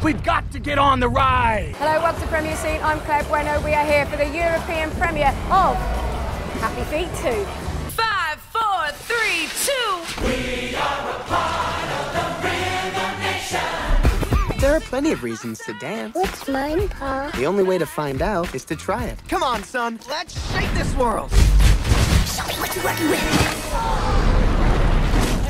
We've got to get on the ride! Hello, welcome to Premier Scene. I'm Claire Bueno. We are here for the European premiere of Happy Feet 2. 5, 4, 3, 2. We are a part of the Rhythm Nation. There are plenty of reasons to dance. What's mine, Pa? The only way to find out is to try it. Come on, son. Let's shake this world. Show me what you're working with.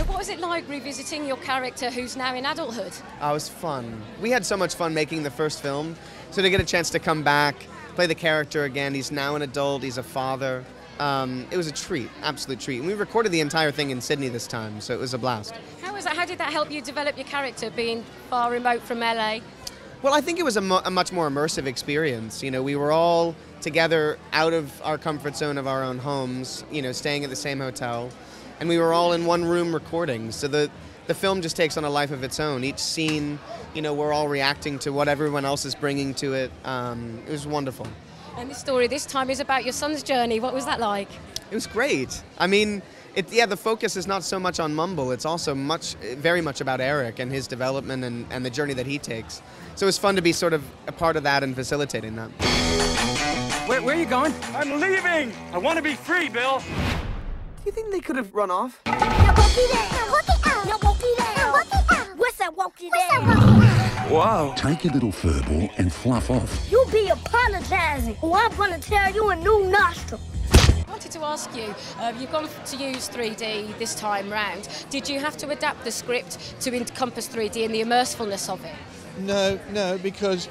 What was it like revisiting your character who's now in adulthood? It was fun. We had so much fun making the first film. So to get a chance to come back, play the character again, he's now an adult, he's a father. It was a treat, absolute treat. And we recorded the entire thing in Sydney this time, so it was a blast. How was that? How did that help you develop your character, being far remote from LA? Well, I think it was a much more immersive experience. You know, we were all together out of our comfort zone of our own homes, you know, staying at the same hotel. And we were all in one room recording, so the film just takes on a life of its own. Each scene, you know, we're all reacting to what everyone else is bringing to it. It was wonderful. And the story this time is about your son's journey. What was that like? It was great. I mean, the focus is not so much on Mumble. It's also very much about Eric and his development and the journey that he takes. So it was fun to be sort of a part of that and facilitating that. Where are you going? I'm leaving! I want to be free, Bill! Do you think they could have run off? Now walk it down. Now walk it out. Now walk it down. Now walk it out. What's that walk it down? Wow. Take your little furball and fluff off. You be apologizing, or I'm gonna tear you a new nostril. I wanted to ask you, you've gone to use 3D this time round. Did you have to adapt the script to encompass 3D and the immersefulness of it? No, because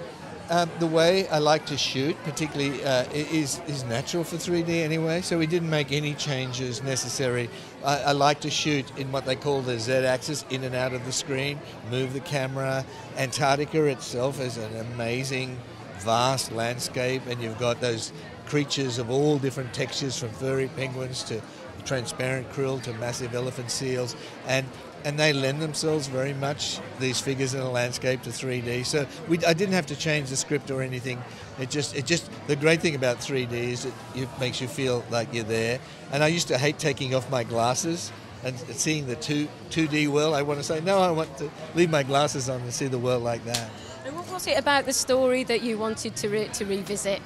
the way I like to shoot, particularly, is natural for 3D anyway, so we didn't make any changes necessary. I like to shoot in what they call the Z-axis, in and out of the screen, move the camera. Antarctica itself is an amazing, vast landscape, and you've got those creatures of all different textures, from furry penguins to transparent krill to massive elephant seals, and they lend themselves very much, these figures in a landscape, to 3D. So I didn't have to change the script or anything. It just the great thing about 3D is it makes you feel like you're there. And I used to hate taking off my glasses and seeing the 2D world. I want to say, no, I want to leave my glasses on and see the world like that. And what was it about the story that you wanted to revisit?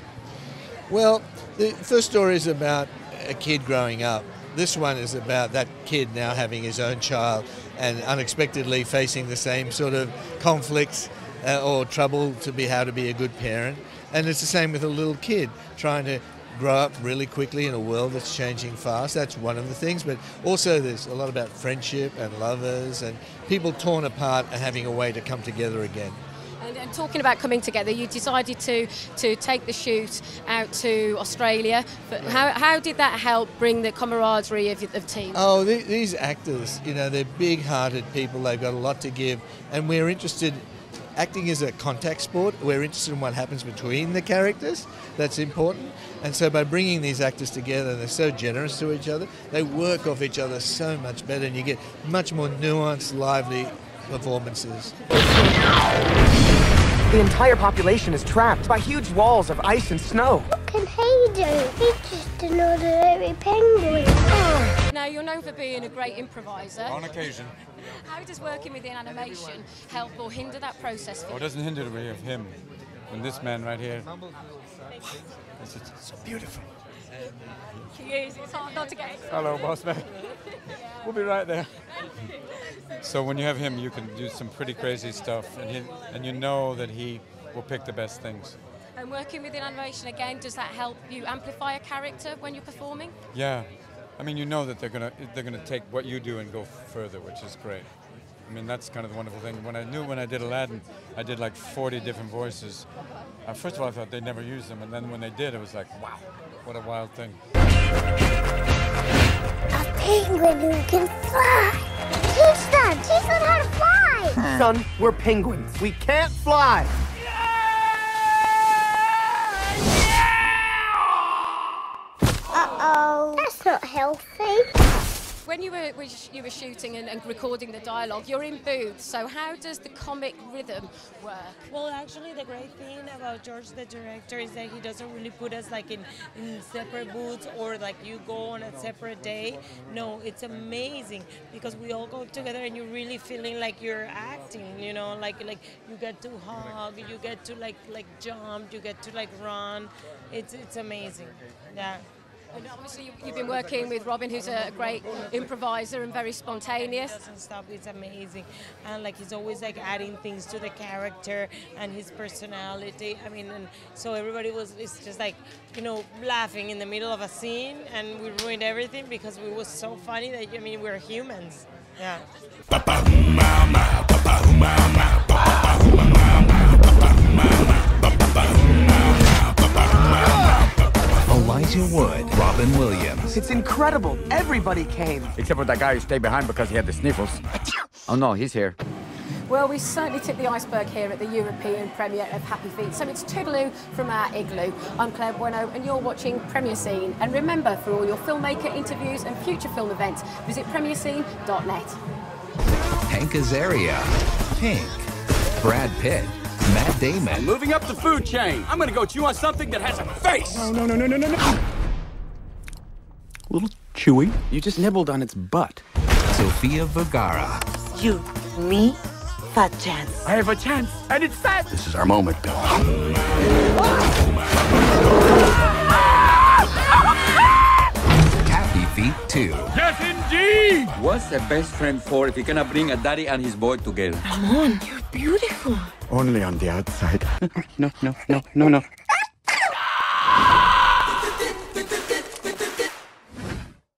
Well, the first story is about a kid growing up. This one is about that kid now having his own child and unexpectedly facing the same sort of conflicts or trouble how to be a good parent. And it's the same with a little kid trying to grow up really quickly in a world that's changing fast. That's one of the things. But also there's a lot about friendship and lovers and people torn apart and having a way to come together again. And talking about coming together, you decided to take the shoot out to Australia. But how did that help bring the camaraderie of team? Oh, these actors, you know, they're big-hearted people. They've got a lot to give, and we're interested. Acting is a contact sport. We're interested in what happens between the characters. That's important. And so by bringing these actors together, they're so generous to each other. They work off each other so much better, and you get much more nuanced, lively performances. The entire population is trapped by huge walls of ice and snow. What can he do? He's just an ordinary penguin. Now, you're known for being a great improviser. On occasion. How does working within animation help or hinder that process for you? It doesn't hinder the way of him. And this man right here, it's beautiful. He is. It's hard not to get excited. Hello, boss man. We'll be right there. So when you have him, you can do some pretty crazy stuff, and you know that he will pick the best things. And working within animation again, does that help you amplify a character when you're performing? Yeah, I mean, you know that they're gonna take what you do and go further, which is great. I mean, that's kind of the wonderful thing. When I did Aladdin, I did like 40 different voices. First of all, I thought they'd never use them, and then when they did, it was like, wow, what a wild thing. A penguin who can fly. Teach them how to fly. Son, we're penguins. We can't fly. Uh-oh. That's not healthy. When you were shooting and recording the dialogue, you're in booths, so how does the comic rhythm work? Well, actually, the great thing about George, the director, is that he doesn't really put us like in separate booths or like you go on a separate day. No, it's amazing because we all go together and you're really feeling like you're acting, you know, like you get to hug, you get to like jump, you get to like run. It's amazing. Yeah. And obviously you've been working with Robin, who's a great improviser and very spontaneous. He doesn't stop. It's amazing, and like he's always like adding things to the character and his personality. I mean, and so everybody it's just like, you know, laughing in the middle of a scene, and we ruined everything because we was so funny that, I mean, we're humans. Yeah. Elijah Wood, Robin Williams. It's incredible. Everybody came. Except for that guy who stayed behind because he had the sniffles. Oh no, he's here. Well, we certainly tipped the iceberg here at the European premiere of Happy Feet. So it's toodaloo from our igloo. I'm Claire Bueno and you're watching Premiere Scene. And remember, for all your filmmaker interviews and future film events, visit premierscene.net. Hank Azaria, Pink, Brad Pitt, Matt Damon. I'm moving up the food chain. I'm gonna go chew on something that has a face. No. A little chewy. You just nibbled on its butt. Sofía Vergara. You, me, fat chance. I have a chance, and it's fat. This is our moment, Bill. Happy Feet 2. Yes, indeed. What's a best friend for if he cannot bring a daddy and his boy together? Ramon, you're beautiful. Only on the outside. No.